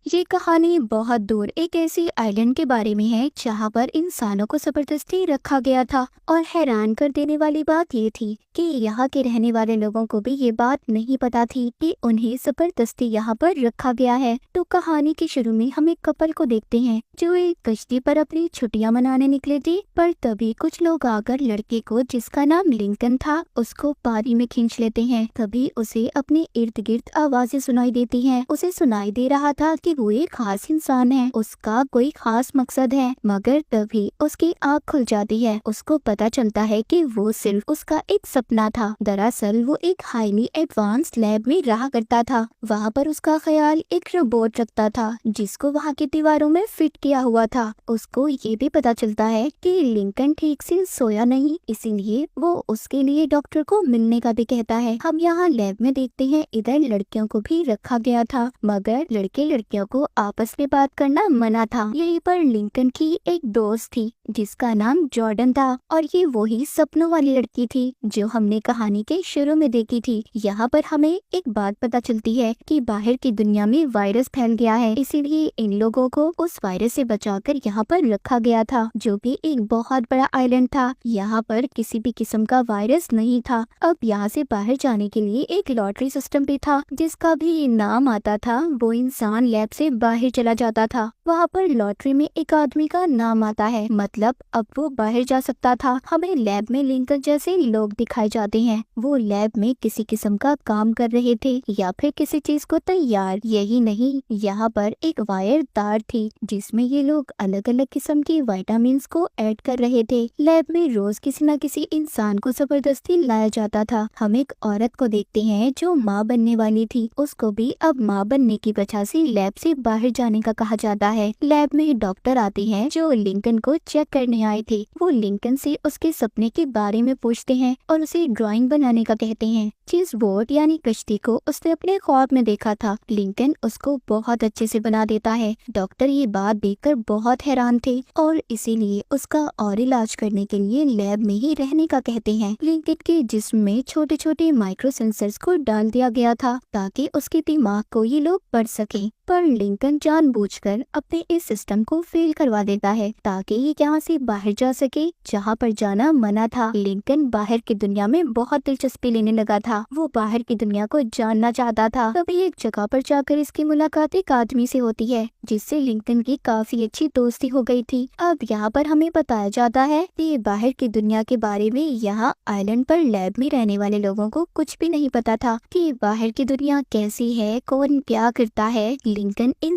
ये कहानी बहुत दूर एक ऐसी आइलैंड के बारे में है जहाँ पर इंसानों को जबरदस्ती रखा गया था। और हैरान कर देने वाली बात ये थी कि यहाँ के रहने वाले लोगों को भी ये बात नहीं पता थी कि उन्हें जबरदस्ती यहाँ पर रखा गया है। तो कहानी के शुरू में हम एक कपल को देखते हैं जो एक कश्ती पर अपनी छुट्टियां मनाने निकले थे। पर तभी कुछ लोग आकर लड़के को, जिसका नाम लिंकन था, उसको पानी में खींच लेते हैं। तभी उसे अपने इर्द गिर्द आवाजें सुनाई देती हैं। उसे सुनाई दे रहा था कि वो एक खास इंसान है, उसका कोई खास मकसद है। मगर तभी उसकी आँख खुल जाती है। उसको पता चलता है कि वो सिर्फ उसका एक सपना था। दरअसल वो एक हाईली एडवांस्ड लैब में रहा करता था। वहाँ पर उसका ख्याल एक रोबोट रखता था जिसको वहाँ की दीवारों में फिट किया हुआ था। उसको ये भी पता चलता है कि लिंकन ठीक से सोया नहीं, इसीलिए वो उसके लिए डॉक्टर को मिलने का भी कहता है। हम यहाँ लैब में देखते हैं इधर लड़कियों को भी रखा गया था, मगर लड़के लड़कियों को आपस में बात करना मना था। यहीं पर लिंकन की एक दोस्त थी जिसका नाम जॉर्डन था, और ये वही सपनों वाली लड़की थी जो हमने कहानी के शुरू में देखी थी। यहाँ पर हमें एक बात पता चलती है कि बाहर की दुनिया में वायरस फैल गया है, इसीलिए इन लोगों को उस वायरस से बचाकर यहाँ पर रखा गया था, जो कि एक बहुत बड़ा आइलैंड था। यहाँ पर किसी भी किस्म का वायरस नहीं था। अब यहाँ से बाहर जाने के लिए एक लॉटरी सिस्टम भी था, जिसका भी नाम आता था वो इंसान लैब से बाहर चला जाता था। वहाँ पर लॉटरी में एक आदमी का नाम आता है, मतलब अब वो बाहर जा सकता था। हमें लैब में लिंकन जैसे लोग दिखाए जाते हैं। वो लैब में किसी किस्म का काम कर रहे थे या फिर किसी चीज को तैयार। यही नहीं, यहाँ पर एक वायर तार थी जिसमें ये लोग अलग अलग किस्म की विटामिन को ऐड कर रहे थे। लैब में रोज किसी न किसी इंसान को जबरदस्ती लाया जाता था। हम एक औरत को देखते हैं जो माँ बनने वाली थी। उसको भी अब माँ बनने की वजह से लैब से बाहर जाने का कहा जाता है। लैब में डॉक्टर आते हैं जो लिंकन को चेक करने आए थे। वो लिंकन से उसके सपने के बारे में पूछते हैं और उसे ड्राइंग बनाने का कहते हैं, जिस बोट यानी कश्ती को उसने अपने ख्वाब में देखा था। लिंकन उसको बहुत अच्छे से बना देता है। डॉक्टर ये बात देखकर बहुत हैरान थे और इसीलिए उसका और इलाज करने के लिए लैब में ही रहने का कहते हैं। लिंकन के जिस्म में छोटे छोटे माइक्रो सेंसर्स को डाल दिया गया था ताकि उसके दिमाग को ये लोग पढ़ सकें। पर लिंकन जानबूझकर अपने इस सिस्टम को फेल करवा देता है ताकि ये यहाँ से बाहर जा सके, जहाँ पर जाना मना था। लिंकन बाहर की दुनिया में बहुत दिलचस्पी लेने लगा था। वो बाहर की दुनिया को जानना चाहता था। तभी एक जगह पर जाकर इसकी मुलाकात एक आदमी से होती है जिससे लिंकन की काफी अच्छी दोस्ती हो गई थी। अब यहाँ पर हमें बताया जाता है कि बाहर की दुनिया के बारे में यहाँ आइलैंड पर लैब में रहने वाले लोगों को कुछ भी नहीं पता था कि बाहर की दुनिया कैसी है, कौन क्या करता है। लिंकन इन